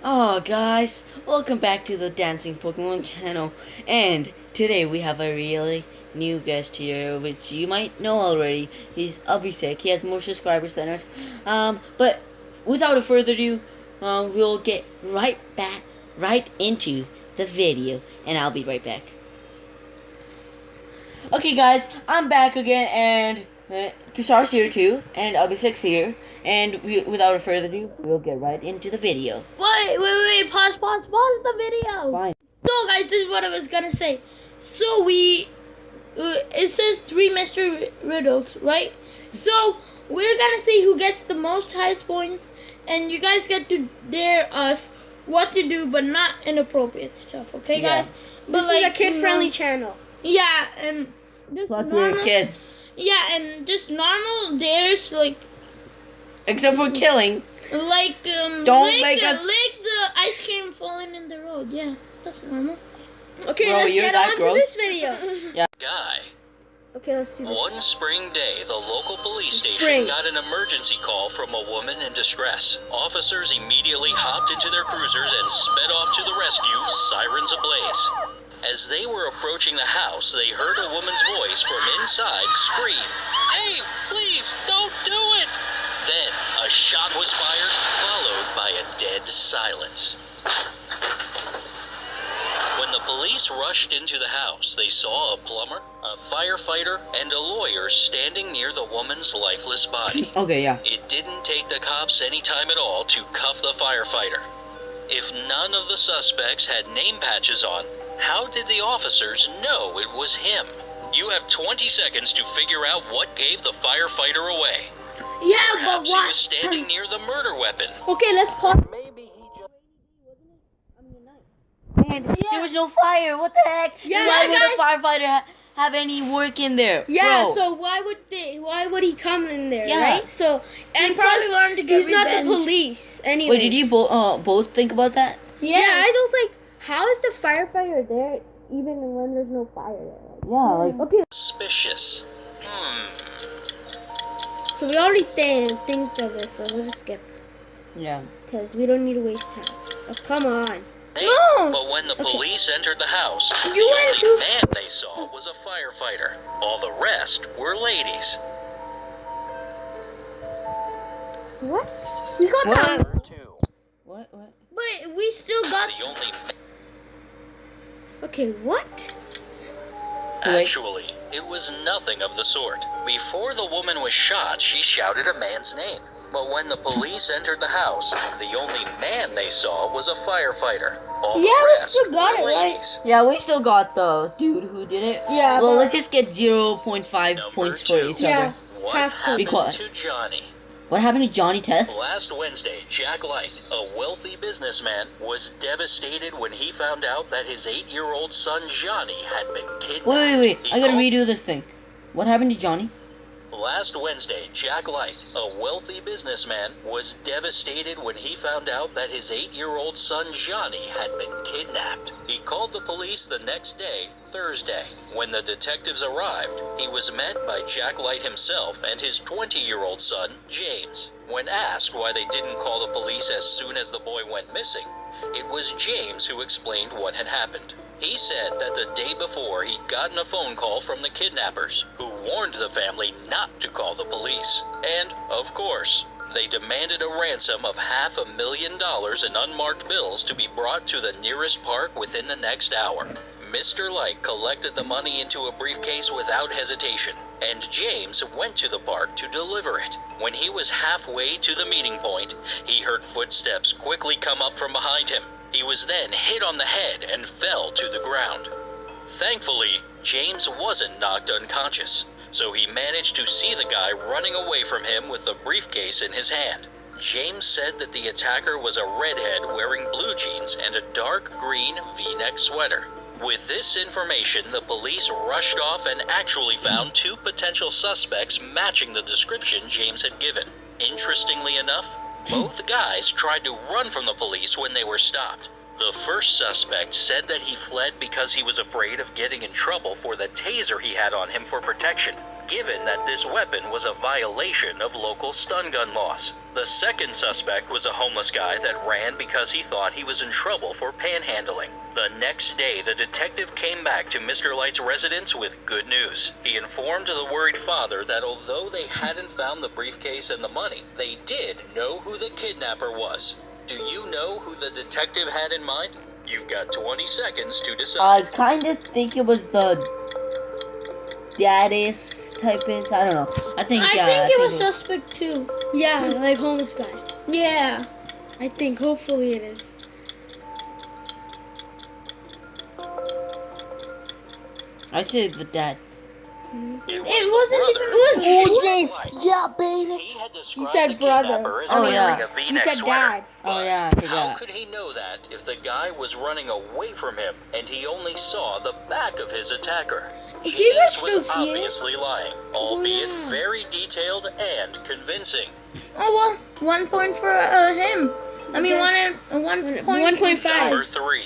Oh guys, welcome back to the Dancing Pokemon channel, and today we have a really new guest here, which you might know already. He's Abhishek. He has more subscribers than us. But without further ado, we'll get right into the video, and I'll be right back. Okay guys, I'm back again, and Kishar's here too, and Abhishek's here. And without further ado, we'll get right into the video. Wait, pause the video. Fine. So guys, this is what I was gonna say. So it says 3 mystery riddles, right? So we're gonna see who gets the most highest points, and you guys get to dare us what to do, but not inappropriate stuff, okay guys? But This is a kid-friendly channel. Yeah, and just Plus we're kids. Yeah, and just normal dares, like Except for killing. Don't make us... Like the ice cream falling in the road. Yeah, that's normal. Okay, Bro, let's you're get that on gross? to this video. Guy. Okay, let's see this. One spring day, the local police Spring. station got an emergency call from a woman in distress. Officers immediately hopped into their cruisers and sped off to the rescue, sirens ablaze. As they were approaching the house, they heard a woman's voice from inside scream, "Hey, please, don't do it!" Then, a shot was fired, followed by a dead silence. When the police rushed into the house, they saw a plumber, a firefighter, and a lawyer standing near the woman's lifeless body. Okay, yeah. It didn't take the cops any time at all to cuff the firefighter. If none of the suspects had name patches on, how did the officers know it was him? You have 20 seconds to figure out what gave the firefighter away. Yeah, Perhaps but he what? was standing near the murder weapon. Okay, let's pause. Maybe he just... And there was no fire. What the heck? Yeah, Why would guys. a firefighter have any work in there? Yeah, Bro. so why would he come in there, Yeah. right? So, and He probably plus, wanted to get he's not the revenge. police. Anyways. Wait, did you both think about that? Yeah, I was like, how is the firefighter there even when there's no fire there? Yeah, like... Okay, Suspicious. so we already think of this, so we'll just skip. Yeah. Because we don't need to waste time. Oh, come on. No. But when the Okay. police entered the house, the You went only man they saw was a firefighter. All the rest were ladies. What? We got What? that. Number 2. What? But we still got. The only Okay, what? Wait. Actually, it was nothing of the sort. Before the woman was shot, she shouted a man's name. But when the police entered the house, the only man they saw was a firefighter. All Yeah, the we rest still got were it, right? ladies. Yeah, we still got the dude who did it. Yeah, Well, but- let's just get 0.5 Number points for 2. each Yeah. other. What Half point. happened Because- to Johnny? What happened to Johnny Test? Last Wednesday, Jack Light, a wealthy businessman, was devastated when he found out that his 8-year-old son Johnny had been kidnapped. Wait. He I gotta called- redo this thing. What happened to Johnny? Last Wednesday, Jack Light, a wealthy businessman, was devastated when he found out that his 8-year-old son Johnny had been kidnapped. He called the police the next day, Thursday. When the detectives arrived, he was met by Jack Light himself and his 20-year-old son, James. When asked why they didn't call the police as soon as the boy went missing, it was James who explained what had happened. He said that the day before he'd gotten a phone call from the kidnappers, who warned the family not to call the police. And, of course, they demanded a ransom of $500,000 in unmarked bills to be brought to the nearest park within the next hour. Mr. Light collected the money into a briefcase without hesitation, and James went to the park to deliver it. When he was halfway to the meeting point, he heard footsteps quickly come up from behind him. He was then hit on the head and fell to the ground. Thankfully, James wasn't knocked unconscious, so he managed to see the guy running away from him with the briefcase in his hand. James said that the attacker was a redhead wearing blue jeans and a dark green V-neck sweater. With this information, the police rushed off and actually found 2 potential suspects matching the description James had given. Interestingly enough, both guys tried to run from the police when they were stopped. The first suspect said that he fled because he was afraid of getting in trouble for the taser he had on him for protection. given that this weapon was a violation of local stun gun laws. The second suspect was a homeless guy that ran because he thought he was in trouble for panhandling. The next day, the detective came back to Mr. Light's residence with good news. He informed the worried father that although they hadn't found the briefcase and the money, they did know who the kidnapper was. Do you know who the detective had in mind? You've got 20 seconds to I decide. kind of think it was the daddiest typist. I don't know. I think it was suspect too. Yeah, like homeless guy. Yeah. I think. Hopefully it is. I said the dad. It was James. Yeah, baby. He had described said the brother. kidnapper as Oh, wearing yeah. a He V-neck said sweater. dad. Oh, But yeah, I how forgot. could he know that if the guy was running away from him and he only saw the back of his attacker? He James was was still here. obviously lying, albeit very detailed and convincing. Oh well, 1 point for him. I mean, Yes. 1.5. Number 3.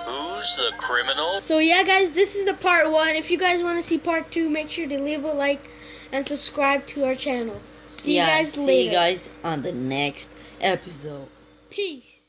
Who's the criminal? So yeah, guys, this is the part 1. If you guys want to see part 2, make sure to leave a like and subscribe to our channel. See you guys later. See you guys on the next episode. Peace.